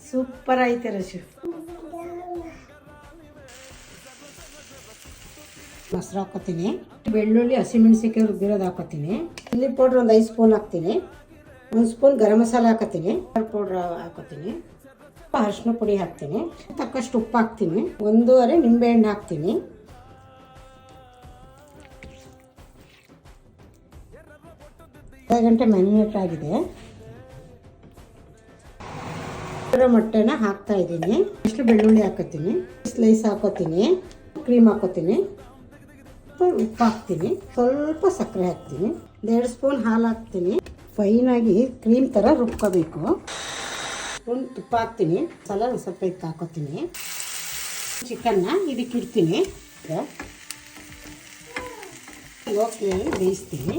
Super ಐತೆ ರಶು. ಮೊಸರು ಹಾಕೋತೀನಿ, ಬೆಳ್ಳುಳ್ಳಿ ಹಸಿಮೆಣಸಿಕಾಯಿ ರುಬ್ಬಿರೋದು ಹಾಕೋತೀನಿ, ಚಿಲ್ಲಿ ಪೌಡ್ರ್ ಒಂದು 5 ಸ್ಪೂನ್ ಹಾಕ್ತೀನಿ, 1 ಸ್ಪೂನ್ ಗರಂ ಮಸಾಲ ಹಾಕೋತೀನಿ, ಪೌಡ್ರ್ ಹಾಕೋತೀನಿ, ಅರಿಶಿನ ಪುಡಿ ಹಾಕ್ತೀನಿ, ತಕ್ಕಷ್ಟು ಉಪ್ಪು ಹಾಕ್ತೀನಿ, 1.5 ನಿಂಬೆಹಣ್ಣು ಹಾಕ್ತೀನಿ. ಅರ್ಧ ಗಂಟೆ ಮ್ಯಾರಿನೇಟ್ ಆಗಿದೆ. ಮೊಟ್ಟೆನ ಹಾಕ್ತಾ ಇದ್ದೀನಿ. ಅಷ್ಟು ಬೆಳ್ಳುಳ್ಳಿ ಹಾಕೋತೀನಿ, ಸ್ಲೈಸ್ ಹಾಕೋತೀನಿ, ಕ್ರೀಮ್ ಹಾಕೋತೀನಿ, ಉಪ್ಪು ಹಾಕ್ತೀನಿ, ಸ್ವಲ್ಪ ಸಕ್ಕರೆ ಹಾಕ್ತೀನಿ, 1.5 ಸ್ಪೂನ್ ಹಾಲು ಹಾಕ್ತೀನಿ. ಫೈನಾಗಿ ಕ್ರೀಮ್ ಥರ ರುಬ್ಕೋಬೇಕು. ಸ್ಪೂನ್ ತುಪ್ಪ ಹಾಕ್ತೀನಿ, ಮಸಾಲ ಸ್ವಲ್ಪ ಇದಕ್ಕೆ ಹಾಕೋತೀನಿ. ಚಿಕನ್ನ ಇದಕ್ಕೆ ಇಡ್ತೀನಿ, ಲೋ ಫ್ಲೇಮಲ್ಲಿ ಬೇಯಿಸ್ತೀನಿ.